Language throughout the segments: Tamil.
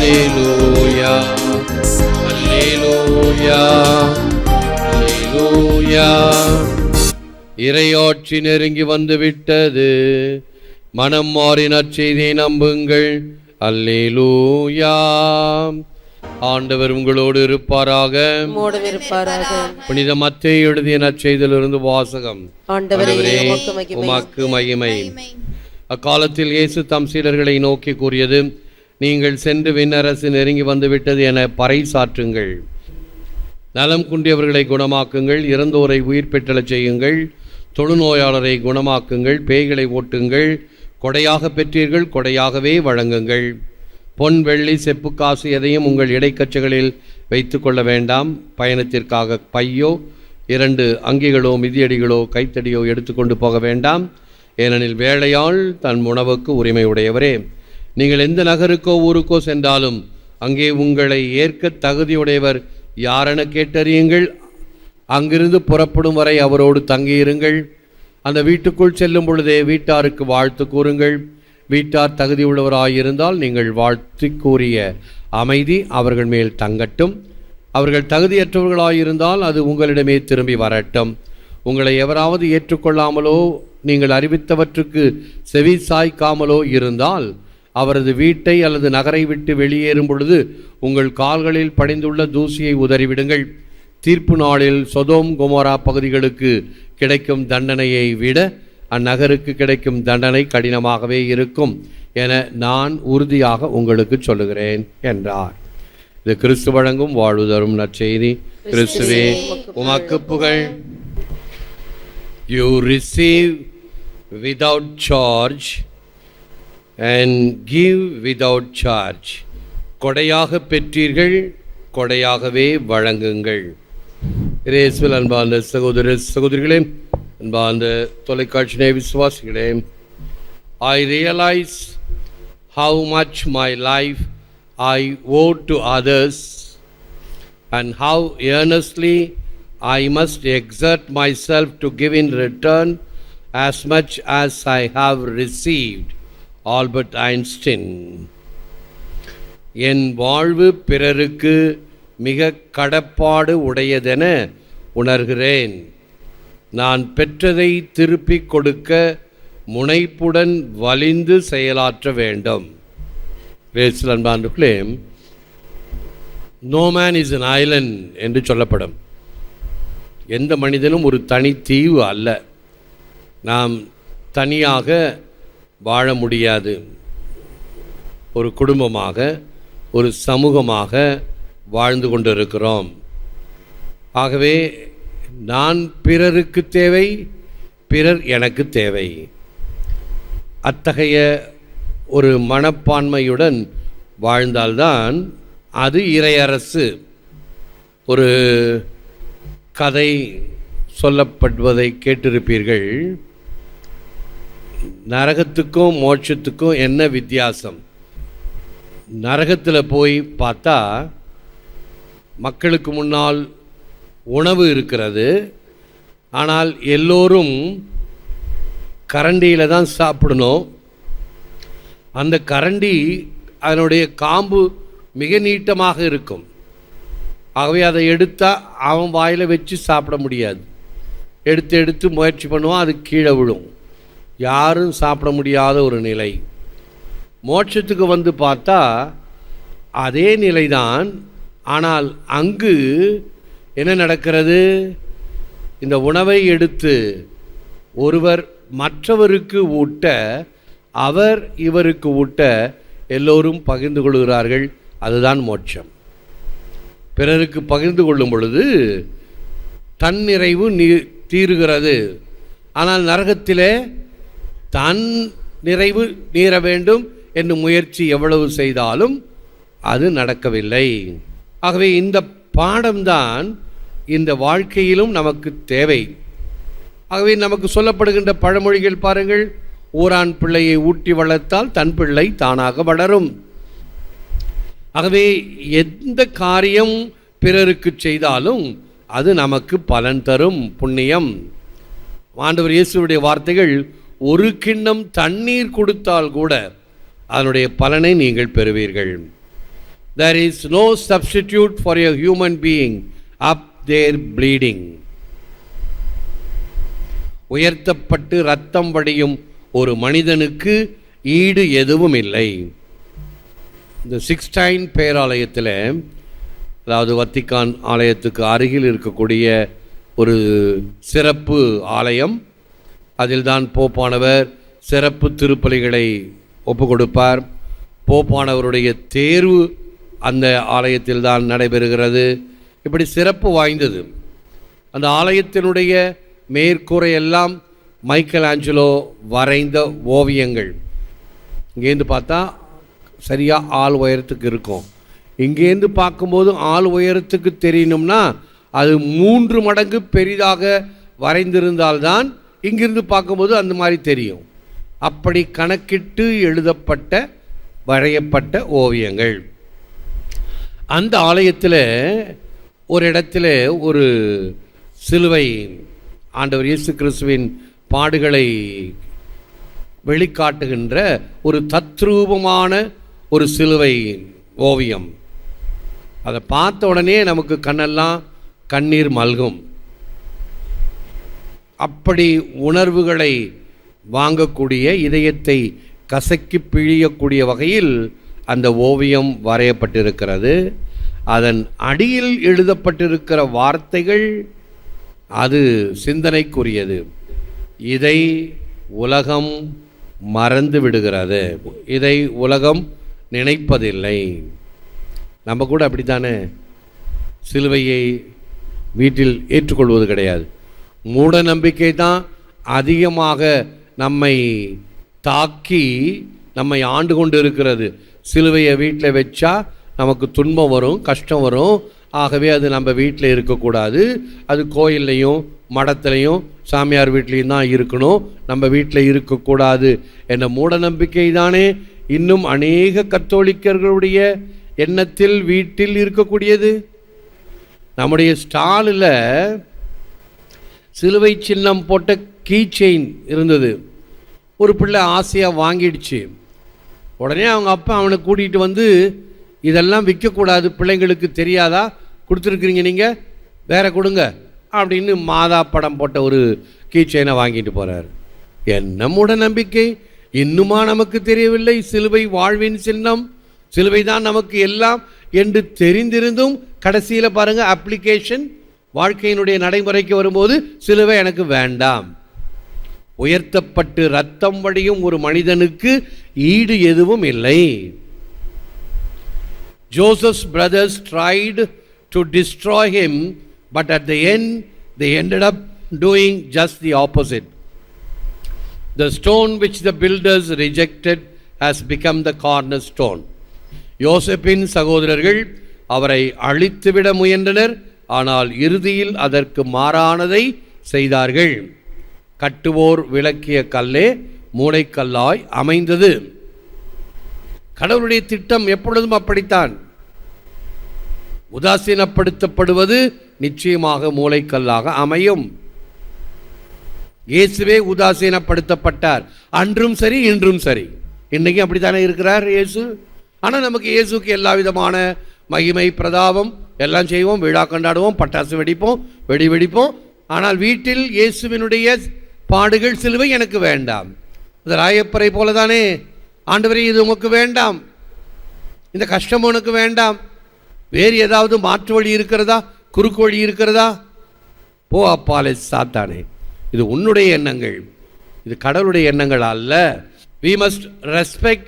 அல்லேலூயா அல்லேலூயா அல்லேலூயா. இறையாட்சி நெருங்கி வந்து விட்டது. மனம் மாறி நற்செய்தியை நம்புங்கள். அல்லேலூயா. ஆண்டவர் உங்களோடு இருப்பாராக. புனித மத்தேயு எழுதிய நற்செய்தியிலிருந்து வாசகம். ஆண்டவரே உமக்கு மகிமை. அக்காலத்தில் இயேசு தம் சீடர்களை நோக்கி கூறியது, நீங்கள் சென்று விண்ணரசு நெருங்கி வந்துவிட்டது என பறைசாற்றுங்கள். நலம் குன்றியவர்களை குணமாக்குங்கள், இறந்தோரை உயிர் பெற்றலச் செய்யுங்கள், தொழுநோயாளரை குணமாக்குங்கள், பேய்களை ஓட்டுங்கள். கொடையாக பெற்றீர்கள், கொடையாகவே வழங்குங்கள். பொன் வெள்ளி செப்பு காசு எதையும் உங்கள் இடைக்கச்சைகளில் வைத்து கொள்ள வேண்டாம். பயணத்திற்காக பையோ 2 அங்கிகளோ மிதியடிகளோ கைத்தடியோ எடுத்துக்கொண்டு போக வேண்டாம். ஏனெனில் வேலையாள் தன் உணவுக்கு உரிமை உடையவரே. நீங்கள் எந்த நகருக்கோ ஊருக்கோ சென்றாலும் அங்கே உங்களை ஏற்க தகுதியுடையவர் யாரென கேட்டறியுங்கள். அங்கிருந்து புறப்படும் வரை அவரோடு தங்கியிருங்கள். அந்த வீட்டுக்குள் செல்லும் பொழுதே வீட்டாருக்கு வாழ்த்து கூறுங்கள். வீட்டார் தகுதியுள்ளவராயிருந்தால் நீங்கள் வாழ்த்து கூறிய அமைதி அவர்கள் மேல் தங்கட்டும். அவர்கள் தகுதியற்றவர்களாயிருந்தால் அது உங்களிடமே திரும்பி வரட்டும். உங்களை எவராவது ஏற்றுக்கொள்ளாமலோ நீங்கள் அறிவித்தவற்றுக்கு செவி சாய்க்காமலோ இருந்தால் அவரது வீட்டை அல்லது நகரை விட்டு வெளியேறும் பொழுது உங்கள் கால்களில் படிந்துள்ள தூசியை உதறிவிடுங்கள். தீர்ப்பு நாளில் சொதோம் கொமோரா பகுதிகளுக்கு கிடைக்கும் தண்டனையை விட அந்நகருக்கு கிடைக்கும் தண்டனை கடினமாகவே இருக்கும் என நான் உறுதியாக உங்களுக்கு சொல்லுகிறேன் என்றார். இது கிறிஸ்து வழங்கும் வாழ்வு தரும் நற்செய்தி. கிறிஸ்துவே உமக்கு புகழ். You receive without charge and give without charge. கொடையாக பெற்றீர்கள், கொடையாகவே வழங்குங்கள். இயேசுவில் அன்பார்ந்த சகோதர சகோதரிகளே, அன்பார்ந்த தொலைக்காட்சி நேய விசுவாசிகளே, I realize how much my life I owe to others and how earnestly I must exert myself to give in return as much as I have received. Albert Einstein. என் வாழ்வு பிறருக்கு மிக கடப்பாடு உடையதென உணர்கிறேன். நான் பெற்றதை திருப்பிக் கொடுக்க முனைப்புடன் வலிந்து செயலாற்ற வேண்டும். No man is an island என்று சொல்லப்படும். எந்த மனிதனும் ஒரு தனி தீவு அல்ல. நாம் தனியாக வாழ முடியாது. ஒரு குடும்பமாக, ஒரு சமூகமாக வாழ்ந்து கொண்டிருக்கிறோம். ஆகவே நான் பிறருக்கு தேவை, பிறர் எனக்கு தேவை. அத்தகைய ஒரு மனப்பான்மையுடன் வாழ்ந்தால்தான் அது இறையரசு. ஒரு கதை சொல்லப்படுவதை கேட்டிருப்பீர்கள். நரகத்துக்கும் மோட்சத்துக்கும் என்ன வித்தியாசம்? நரகத்தில் போய் பார்த்தா மக்களுக்கு முன்னால் உணவு இருக்கிறது. ஆனால் எல்லோரும் கரண்டியில் தான் சாப்பிடணும். அந்த கரண்டி அதனுடைய காம்பு மிக நீட்டமாக இருக்கும். ஆகவே அதை எடுத்தால் அவன் வாயில் வச்சு சாப்பிட முடியாது. எடுத்து முயற்சி பண்ணுவான், அது கீழே விழும். யாரும் சாப்பிட முடியாத ஒரு நிலை. மோட்சத்துக்கு வந்து பார்த்தா அதே நிலைதான். ஆனால் அங்கு என்ன நடக்கிறது? இந்த உணவை எடுத்து ஒருவர் மற்றவருக்கு ஊட்ட, அவர் இவருக்கு ஊட்ட எல்லோரும் பகிர்ந்து கொள்கிறார்கள். அதுதான் மோட்சம். பிறருக்கு பகிர்ந்து கொள்ளும் பொழுது தன் நிறைவு தீருகிறது. ஆனால் நரகத்திலே தன் நிறைவு நீர வேண்டும் என்று முயற்சி எவ்வளவு செய்தாலும் அது நடக்கவில்லை. ஆகவே இந்த பாடம்தான் இந்த வாழ்க்கையிலும் நமக்கு தேவை. ஆகவே நமக்கு சொல்லப்படுகின்ற பழமொழிகள் பாருங்கள். ஊரான் பிள்ளையை ஊட்டி வளர்த்தால் தன் பிள்ளை தானாக வளரும். ஆகவே எந்த காரியம் பிறருக்கு செய்தாலும் அது நமக்கு பலன் தரும், புண்ணியம். ஆண்டவர் இயேசுவுடைய வார்த்தைகள், ஒரு கிண்ணம் தண்ணீர் கொடுத்தால் கூட அதனுடைய பலனை நீங்கள் பெறுவீர்கள். There is no substitute for a human being up there bleeding. உயர்த்தப்பட்டு ரத்தம் வடியும் ஒரு மனிதனுக்கு ஈடு எதுவும் இல்லை. இந்த சிக்ஸ்டைன் பேராலயத்தில், அதாவது வத்திக்கான் ஆலயத்துக்கு அருகில் இருக்கக்கூடிய ஒரு சிறப்பு ஆலயம், அதில்தான் போப்பானவர் சிறப்பு திருப்பலிகளை ஒப்பு கொடுப்பார். போப்பானவருடைய தேர்வு அந்த ஆலயத்தில் தான் நடைபெறுகிறது. இப்படி சிறப்பு வாய்ந்தது. அந்த ஆலயத்தினுடைய மேற்கூரையெல்லாம் மைக்கேல் ஆஞ்சலோ வரைந்த ஓவியங்கள். இங்கேருந்து பார்த்தா சரியாக ஆள் உயரத்துக்கு இருக்கும். இங்கேருந்து பார்க்கும்போது ஆள் உயரத்துக்கு தெரியணும்னா அது 3 மடங்கு பெரிதாக வரைந்திருந்தால்தான் இங்கிருந்து பார்க்கும்போது அந்த மாதிரி தெரியும். அப்படி கணக்கிட்டு எழுதப்பட்ட வரையப்பட்ட ஓவியங்கள். அந்த ஆலயத்தில் ஒரு இடத்துல ஒரு சிலுவை, ஆண்டவர் இயேசு கிறிஸ்துவின் பாடுகளை வெளிக்காட்டுகின்ற ஒரு தத்ரூபமான ஒரு சிலுவை ஓவியம். அதை பார்த்த உடனே நமக்கு கண்ணெல்லாம் கண்ணீர் மல்கும். அப்படி உணர்வுகளை வாங்கக்கூடிய, இதயத்தை கசக்கி பிழியக்கூடிய வகையில் அந்த ஓவியம் வரையப்பட்டிருக்கிறது. அதன் அடியில் எழுதப்பட்டிருக்கிற வார்த்தைகள் அது சிந்தனைக்குரியது. இதை உலகம் மறந்து விடுகிறது, இதை உலகம் நினைப்பதில்லை. நம்ம கூட அப்படித்தானே சிலுவையை வீட்டில் ஏற்றுக்கொள்வது கிடையாது. மூட நம்பிக்கை தான் அதிகமாக நம்மை தாக்கி நம்மை ஆண்டு கொண்டு இருக்கிறது. சிலுவையை வீட்டில் வச்சா நமக்கு துன்பம் வரும், கஷ்டம் வரும். ஆகவே அது நம்ம வீட்டில் இருக்கக்கூடாது, அது கோயில்லையும் மடத்துலையும் சாமியார் வீட்லேயும் தான் இருக்கணும், நம்ம வீட்டில் இருக்கக்கூடாது என்ற மூட நம்பிக்கை தானே இன்னும் அநேக கத்தோலிக்கர்களுடைய எண்ணத்தில் வீட்டில் இருக்கக்கூடியது. நம்முடைய ஸ்டாலில் சிலுவை சின்னம் போட்ட கீ செயின் இருந்தது. ஒரு பிள்ளை ஆசையாக வாங்கிடுச்சு. உடனே அவங்க அப்பா அவனை கூட்டிகிட்டு வந்து, இதெல்லாம் விற்கக்கூடாது, பிள்ளைங்களுக்கு தெரியாதா, கொடுத்துருக்குறீங்க நீங்கள், வேற கொடுங்க அப்படின்னு மாதா படம் போட்ட ஒரு கீ செயினை வாங்கிட்டு போகிறார். என்ன மூட நம்பிக்கை! இன்னுமா நமக்கு தெரியவில்லை சிலுவை வாழ்வின் சின்னம், சிலுவை தான் நமக்கு எல்லாம் என்று தெரிந்திருந்தும் கடைசியில் பாருங்கள், அப்ளிகேஷன் வாழ்க்கையினுடைய நடைமுறைக்கு வரும்போது சிலுவை எனக்கு வேண்டாம். உயர்த்தப்பட்டு ரத்தம் வடியும் ஒரு மனிதனுக்கு ஈடு எதுவும் இல்லை. Joseph's brothers tried to destroy him, but at the end they ended up doing just the opposite. The stone which the builders rejected has become the cornerstone. யோசேப்பின் சகோதரர்கள் அவரை அழித்துவிட முயன்றனர், ஆனால் இறுதியில் அதற்கு மாறானதை செய்தார்கள். கட்டுவோர் விளக்கிய கல்லே மூளைக்கல்லாய் அமைந்தது. கடவுளுடைய திட்டம் எப்பொழுதும் அப்படித்தான். உதாசீனப்படுத்தப்படுவது நிச்சயமாக மூளைக்கல்லாக அமையும். இயேசுவே உதாசீனப்படுத்தப்பட்டார், அன்றும் சரி இன்றும் சரி. இன்னைக்கு அப்படித்தானே இருக்கிறார் இயேசு. ஆனால் நமக்கு இயேசுக்கு எல்லா விதமான மகிமை பிரதாபம் எல்லாம் செய்வோம், விழா கொண்டாடுவோம், பட்டாசு வெடிப்போம், வெடி வெடிப்போம். ஆனால் வீட்டில் இயேசுவினுடைய பாடுகள் சிலுவை எனக்கு வேண்டாம். அது ராயப்பரை போல தானே, ஆண்டவரே இது உமக்கு வேண்டாம், இந்த கஷ்டம் உனக்கு வேண்டாம், வேறு ஏதாவது மாற்று வழி இருக்கிறதா, குறுக்கு வழி இருக்கிறதா, போ அப்பாலே சாத்தானே. இது உன்னுடைய எண்ணங்கள், இது கடவுளுடைய எண்ணங்கள் அல்ல. We must respect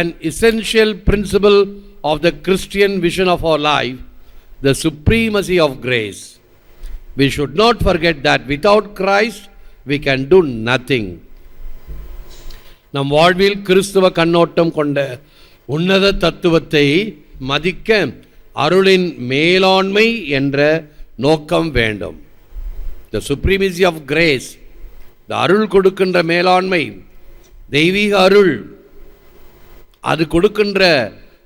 an essential principle of the Christian vision of our life, the supremacy of grace. We should not forget that without Christ we can do nothing. நம் வாழ்வில் கிறிஸ்துவ கண்ணோட்டம் கொண்ட உன்னத தத்துவத்தை மதிக்க அருளின் மேலாண்மை என்ற நோக்கம் வேண்டும். The supremacy of grace, the அருள் கொடுக்கின்ற மேலாண்மை, தெய்வீக அருள், அது கொடுக்கின்ற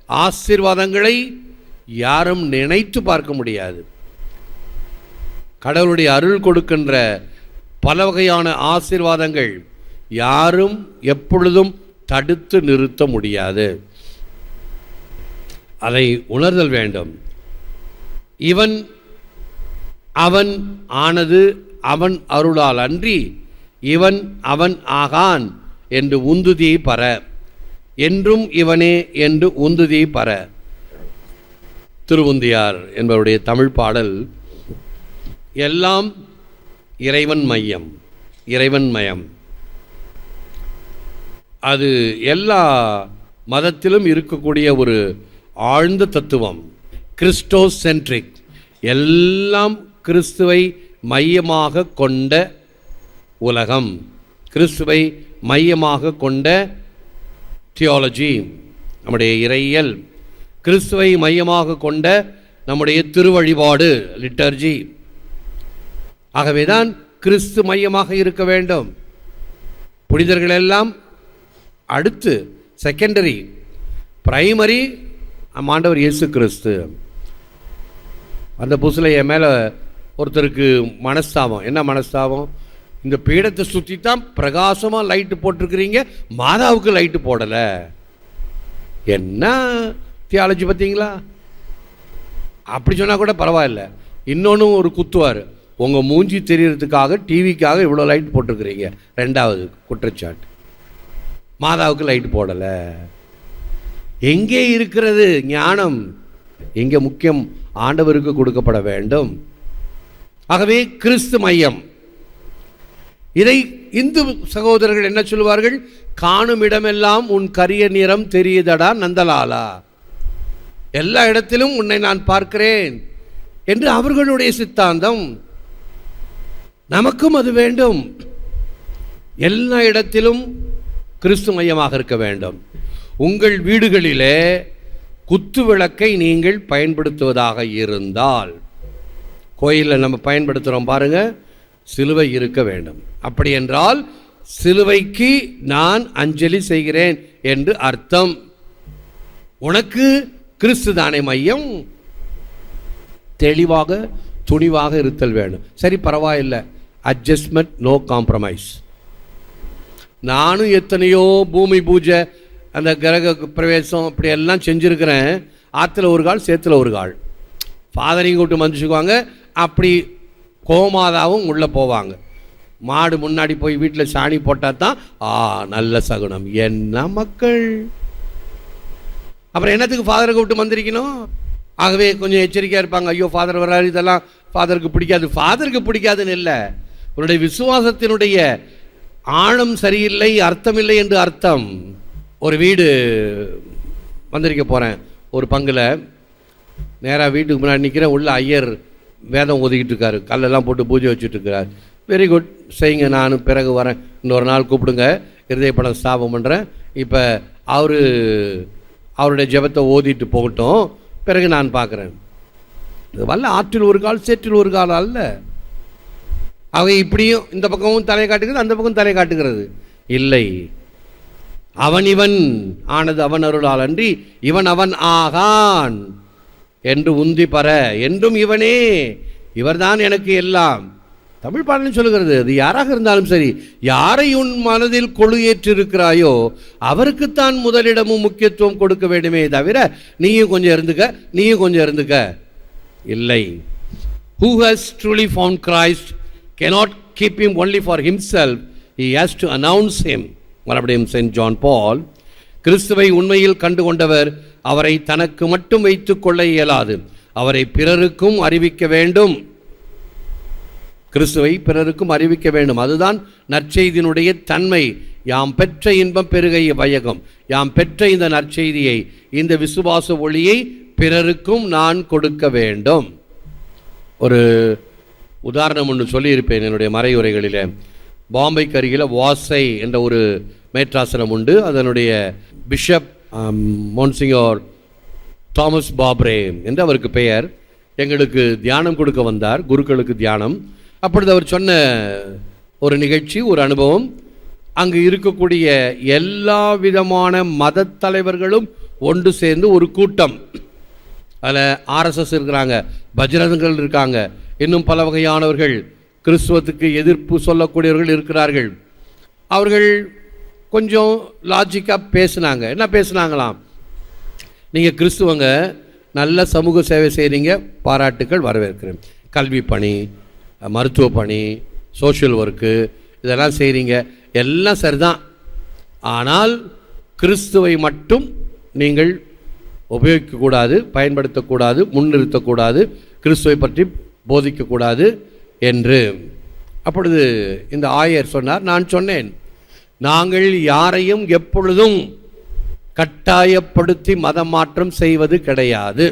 ஆசீர்வாதங்களை யாரும் நினைத்து பார்க்க முடியாது. கடவுளுடைய அருள் கொடுக்கின்ற பல வகையான ஆசீர்வாதங்கள் யாரும் எப்பொழுதும் தடுத்து நிறுத்த முடியாது. அதை உணர்தல் வேண்டும். இவன் அவன் ஆனது அவன் அருளால் அன்றி இவன் அவன் ஆகான் என்று உந்துதி பர, என்றும் இவனே என்று உந்துதி பர. திருவுந்தியார் என்பவருடைய தமிழ் பாடல். எல்லாம் இறைவன் மையம், இறைவன் மயம். அது எல்லா மதத்திலும் இருக்கக்கூடிய ஒரு ஆழ்ந்த தத்துவம், கிறிஸ்டோசென்ட்ரிக். எல்லாம் கிறிஸ்துவை மையமாக கொண்ட உலகம், கிறிஸ்துவை மையமாக கொண்ட தியாலஜி, நம்முடைய இறையியல், கிறிஸ்துவை மையமாக கொண்ட நம்முடைய திருவழிபாடு, லிட்டர்ஜி. ஆகவேதான் கிறிஸ்து மையமாக இருக்க வேண்டும். புனிதர்கள் எல்லாம் அடுத்து செகண்டரி, பிரைமரி ஆண்டவர் இயேசு கிறிஸ்து. அந்த புதுசில் என் மேலே ஒருத்தருக்கு மனஸ்தாபம். என்ன மனஸ்தாபம்? இந்த பீடத்தை சுற்றி தான் பிரகாசமாக லைட்டு போட்டிருக்கிறீங்க, மாதாவுக்கு லைட்டு போடலை. என்ன தியாலஜி பார்த்தீங்களா? அப்படி சொன்னால் கூட பரவாயில்ல. இன்னொன்று ஒரு குத்துவார், உங்கள் மூஞ்சி தெரியறதுக்காக டிவிக்காக இவ்வளோ லைட் போட்டிருக்கிறீங்க. ரெண்டாவது குற்றச்சாட்டு, மாதாவுக்கு லைட் போடலை. எங்கே இருக்கிறது ஞானம்? எங்கே முக்கியம்? ஆண்டவருக்கு கொடுக்கப்பட வேண்டும். ஆகவே கிறிஸ்து மையம். இதை இந்து சகோதரர்கள் என்ன சொல்லுவார்கள்? காணும் இடமெல்லாம் உன் கரிய நிறம் தெரியுதடா நந்தலாலா, எல்லா இடத்திலும் உன்னை நான் பார்க்கிறேன் என்று அவர்களுடைய சித்தாந்தம். நமக்கும் அது வேண்டும். எல்லா இடத்திலும் கிறிஸ்து மையமாக இருக்க வேண்டும். உங்கள் வீடுகளிலே குத்து விளக்கை நீங்கள் பயன்படுத்துவதாக இருந்தால், கோயிலில் நம்ம பயன்படுத்துகிறோம் பாருங்க, சிலுவை இருக்க வேண்டும். அப்படி என்றால் சிலுவைக்கு நான் அஞ்சலி செய்கிறேன் என்று அர்த்தம். உனக்கு கிறிஸ்து தானே மையம். தெளிவாக துணிவாக இருத்தல் வேண்டும். சரி, பரவாயில்லை, அட்ஜஸ்ட்மெண்ட், நோ காம்ப்ரமைஸ். நானும் எத்தனையோ பூமி பூஜை, அந்த கிரக பிரவேசம் இப்படி எல்லாம் செஞ்சுருக்கிறேன். ஆற்றுல ஒரு கால், சேத்துல ஒரு கால். ஃபாதரையும் கூப்பிட்டு மந்திச்சுக்குவாங்க. அப்படி கோமாதாவும் உள்ளே போவாங்க. மாடு முன்னாடி போய் வீட்டில் சாணி போட்டால் தான் நல்ல சகுனம். என்ன மக்கள்! அப்புறம் என்னத்துக்கு ஃபாதரை கூப்பிட்டு மந்திரிக்கணும்? ஆகவே கொஞ்சம் எச்சரிக்கையாக இருப்பாங்க. ஐயோ ஃபாதர் வர்றாரு, இதெல்லாம் ஃபாதருக்கு பிடிக்காது. ஃபாதருக்கு பிடிக்காதுன்னு இல்லை, உன்னுடைய விசுவாசத்தினுடைய ஆழம் சரியில்லை, அர்த்தமில்லை என்று அர்த்தம். ஒரு வீடு வந்திருக்க போகிறேன், ஒரு பங்கில் நேராக வீட்டுக்கு முன்னாடி நிற்கிறேன். உள்ள ஐயர் வேதம் ஒதுக்கிட்டு இருக்காரு, கல்லெல்லாம் போட்டு பூஜை வச்சுட்டு இருக்கிறார். வெரி குட், செய்யுங்க, நான் பிறகு வரேன், இன்னொரு நாள் கூப்பிடுங்க, இருதய படம் ஸ்தாபம் பண்ணுறேன். இப்போ அவருடைய ஜெபத்தை ஓதிட்டு போகட்டும், பிறகு நான் பார்க்குறேன். இது வல்ல ஆற்றில் ஒரு கால், சேற்றில் ஒரு கால் அல்ல. அவை இப்படியும் இந்த பக்கமும் தலை காட்டுகிறது, அந்த பக்கம் தலை காட்டுகிறது இல்லை. அவன் இவன் ஆனது அவன் அருளால் அன்றி இவன் அவன் ஆகான் என்று உந்தி பர, என்றும் இவனே, இவர்தான் எனக்கு எல்லாம். தமிழ் பாடலும் சொல்லுகிறது. அது யாராக இருந்தாலும் சரி, யாரை உன் மனதில் கொழு ஏற்றிருக்கிறாயோ அவருக்குத்தான் முதலிடமும் முக்கியத்துவம் கொடுக்க வேண்டுமே தவிர நீயும் கொஞ்சம் இருந்துக்க, நீயும் கொஞ்சம் இருந்துக்க இல்லை. Who has truly found Christ cannot keep him only for himself, he has to announce him. மறுபடியும் செயின்ட் ஜான் பால், கிறிஸ்துவை உண்மையில் கண்டு கொண்டவர் அவரை தனக்கு மட்டும் வைத்துக் கொள்ள இயலாது, அவரை பிறருக்கும் அறிவிக்க வேண்டும். கிறிஸ்துவை பிறருக்கும் அறிவிக்க வேண்டும். அதுதான் நற்செய்தியினுடைய தன்மை. யாம் பெற்ற இன்பம் பெருகைய வையகம், யாம் பெற்ற இந்த நற்செய்தியை, இந்த விசுவாச ஒளியை பிறருக்கும் நான் கொடுக்க வேண்டும். ஒரு உதாரணம் ஒன்று சொல்லியிருப்பேன் என்னுடைய மறையுரைகளில். பாம்பேக்கு அருகில் வாசை என்ற ஒரு மேற்றாசனம் உண்டு. அதனுடைய பிஷப் மோன்சிங்கர் தாமஸ் பாப்ரே என்று அவருக்கு பெயர். எங்களுக்கு தியானம் கொடுக்க வந்தார், குருக்களுக்கு தியானம். அப்பொழுது அவர் சொன்ன ஒரு நிகழ்ச்சி, ஒரு அனுபவம். அங்கு இருக்கக்கூடிய எல்லா விதமான மத தலைவர்களும் ஒன்று சேர்ந்து ஒரு கூட்டம். அதில் ஆர்எஸ்எஸ் இருக்கிறாங்க, பஜ்ரங்கள் இருக்காங்க, இன்னும் பல வகையானவர்கள், கிறிஸ்துவத்துக்கு எதிர்ப்பு சொல்லக்கூடியவர்கள் இருக்கிறார்கள். அவர்கள் கொஞ்சம் லாஜிக்காக பேசினாங்க. என்ன பேசினாங்களாம்? நீங்கள் கிறிஸ்துவங்க நல்ல சமூக சேவை செய்கிறீங்க, பாராட்டுக்கள், வரவேற்கிறேன். கல்வி பணி, மருத்துவ பணி, சோஷியல் ஒர்க்கு இதெல்லாம் செய்கிறீங்க, எல்லாம் சரிதான். ஆனால் கிறிஸ்துவை மட்டும் நீங்கள் உபயோகிக்கக்கூடாது, பயன்படுத்தக்கூடாது, முன்னிறுத்தக்கூடாது, கிறிஸ்துவை பற்றி போதிக்கக்கூடாது என்று. அப்பொழுது இந்த ஆயர் சொன்னார், நான் சொன்னேன், நாங்கள் யாரையும் எப்பொழுதும் கட்டாயப்படுத்தி மதம் மாற்றம் செய்வது கிடையாது,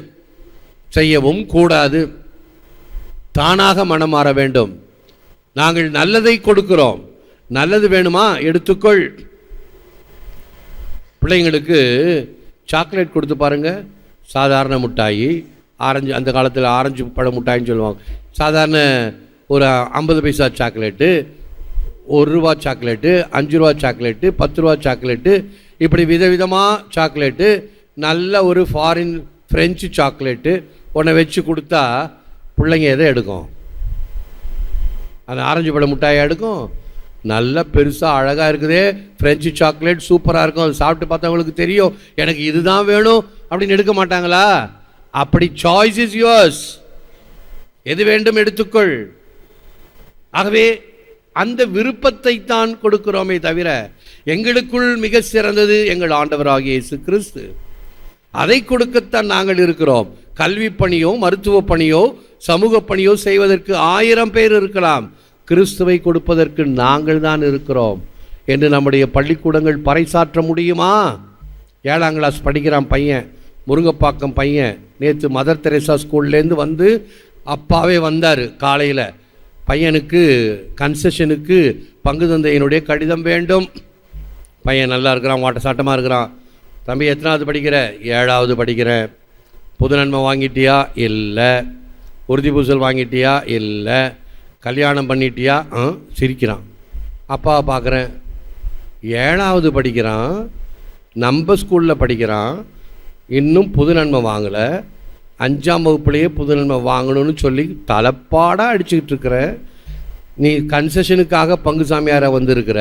செய்யவும் கூடாது. தானாக மனம் மாற வேண்டும். நாங்கள் நல்லதை கொடுக்கிறோம், நல்லது வேணுமா எடுத்துக்கொள். பிள்ளைங்களுக்கு சாக்லேட் கொடுத்து பாருங்கள், சாதாரண மிட்டாயி, ஆரஞ்சு, அந்த காலத்தில் ஆரஞ்சு பழ மிட்டாயின்னு சொல்லுவாங்க, சாதாரண ஒரு 50 பைசா சாக்லேட்டு, 1 ரூபா சாக்லேட்டு, 5 ரூபா சாக்லேட்டு, 10 ரூபா சாக்லேட்டு, இப்படி விதவிதமாக சாக்லேட்டு, நல்ல ஒரு ஃபாரின் ஃப்ரெஞ்சு சாக்லேட்டு ஒன்றை வச்சு கொடுத்தா பிள்ளைங்க எதை எடுக்கும்? அந்த ஆரஞ்சு பழ மிட்டாயை எடுக்கும். நல்ல பெருசாக அழகாக இருக்குதே ஃப்ரெஞ்சு சாக்லேட், சூப்பராக இருக்கும், அது சாப்பிட்டு பார்த்தவங்களுக்கு தெரியும் எனக்கு இதுதான் வேணும் அப்படின்னு எடுக்க மாட்டாங்களா? அப்படி சாய்ஸ் இஸ் யுவர்ஸ், எது வேண்டும் எடுத்துக்கொள். ஆகவே அந்த விருப்பத்தை தான் கொடுக்கிறோமே தவிர எங்களுக்குள் மிக சிறந்தது எங்கள் ஆண்டவராகிய இயேசு கிறிஸ்து, அதை கொடுக்கத்தான் நாங்கள் இருக்கிறோம். கல்வி பணியோ, மருத்துவ பணியோ, சமூக பணியோ செய்வதற்கு 1000 பேர் இருக்கலாம், கிறிஸ்துவை கொடுப்பதற்கு நாங்கள் தான் இருக்கிறோம் என்று நம்முடைய பள்ளிக்கூடங்கள் பறைசாற்ற முடியுமா? 7ஆம் கிளாஸ் படிக்கிறான் பையன், முருங்கப்பாக்கம் பையன், நேற்று மதர் தெரேசா ஸ்கூல்லேருந்து வந்து அப்பாவே வந்தார் காலையில். பையனுக்கு கன்செஷனுக்கு பங்கு தந்தையினுடைய கடிதம் வேண்டும். பையன் நல்லா இருக்கிறான், வாட்ட சாட்டமாக இருக்கிறான். தம்பி எத்தனாவது படிக்கிற? 7ஆவது படிக்கிறேன். பொது நன்மை வாங்கிட்டியா? இல்லை. உறுதி பூசல் வாங்கிட்டியா? இல்லை. கல்யாணம் பண்ணிட்டியா? சிரிக்கிறான். அப்பாவை பார்க்குறேன், 7ஆவது படிக்கிறான், நம்ம ஸ்கூலில் படிக்கிறான், இன்னும் புது நன்மை வாங்கலை, 5ஆம் வகுப்புலேயே புது நன்மை வாங்கணும்னு சொல்லி தலைப்பாடாக அடிச்சுக்கிட்டு இருக்கிற நீ கன்செஷனுக்காக பங்கு சாமியாரை வந்திருக்கிற.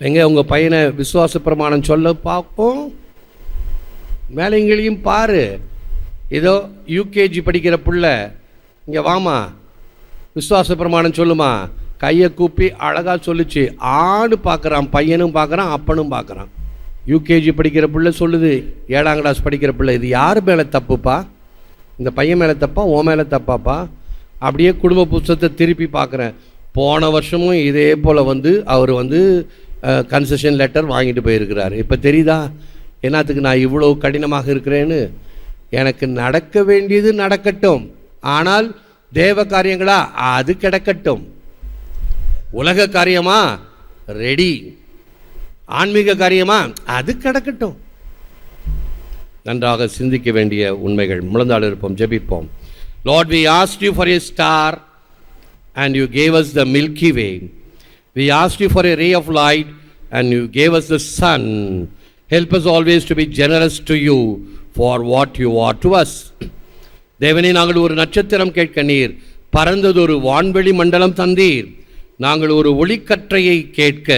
எங்கே உங்கள் பையனை விசுவாச பிரமாணம் சொல்ல பார்ப்போம், மேலே எங்களையும் பாரு. ஏதோ யூகேஜி படிக்கிற பிள்ளை, இங்கே வாமா விசுவாச பிரமாணம் சொல்லுமா, கையை கூப்பி அழகாக சொல்லிச்சு. ஆடு பார்க்குறான், பையனும் பார்க்குறான், அப்பனும் பார்க்குறான். யூகேஜி படிக்கிற பிள்ளை சொல்லுது, 7ஆம் கிளாஸ் படிக்கிற பிள்ளை. இது யார் மேலே தப்புப்பா? இந்த பையன் மேலே தப்பா, ஓ மேலே தப்பாப்பா? அப்படியே குடும்ப புத்தகத்தை திருப்பி பார்க்குறேன். போன வருஷமும் இதே போல் வந்து அவர் வந்து கன்செஷன் லெட்டர் வாங்கிட்டு போயிருக்கிறார். இப்போ தெரியுதா என்னத்துக்கு நான் இவ்வளோ கடினமாக இருக்கிறேன்னு? எனக்கு நடக்க வேண்டியது நடக்கட்டும், ஆனால் தேவ காரியங்களா அது கிடக்கட்டும். உலக காரியமா ரெடி, ஆன்மீக காரியமா அது கிடக்கட்டும். நன்றாக சிந்திக்க வேண்டிய உண்மைகள். முழந்தாள் இருப்போம், ஜெபிப்போம். Lord, we asked you for a star and you gave us the Milky Way. We asked you for a ray of light and you gave us the sun. Help us always to be generous to you for what you are to us. தேவனே, நாங்கள் ஒரு நட்சத்திரம் கேட்க நீர் பறந்ததொரு வான்வெளி மண்டலம் தந்தீர். நாங்கள் ஒரு ஒளிக்கற்றையை கேட்க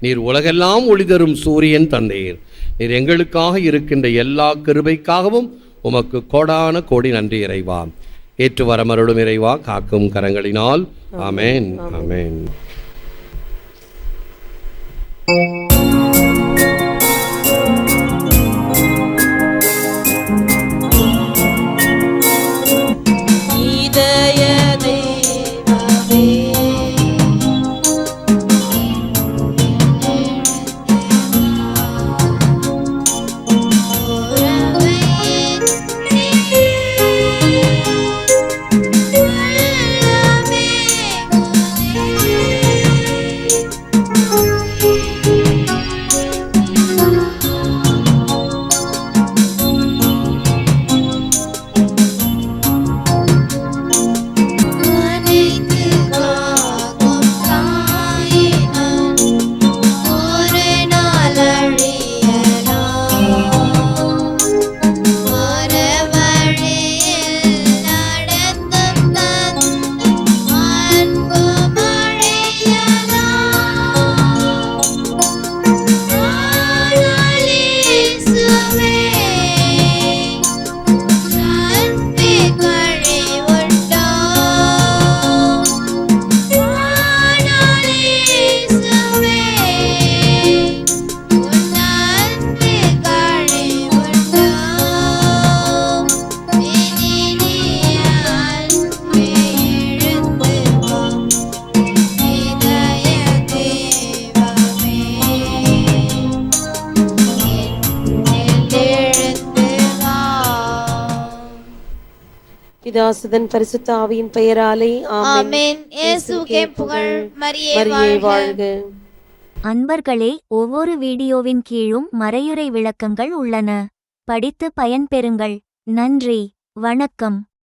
நீர் உலகெல்லாம் ஒளி தரும் சூரியன் தந்தீர். நீர் எங்களுக்காக இருக்கின்ற எல்லா கிருபைக்காகவும் உமக்கு கோடான கோடி நன்றி இறைவா. ஏற்று வரமருளும் இறைவா, காக்கும் கரங்களினால். ஆமென், ஆமென். பிதாசுதன் பரிசுத்த ஆவியின் பெயராலே ஆமென். இயேசுவுக்கே புகழ். மரியே வாழ்க. அன்பர்களே, ஒவ்வொரு வீடியோவின் கீழும் மறையுரை விளக்கங்கள் உள்ளன. படித்து பயன்பெறுங்கள். நன்றி. வணக்கம்.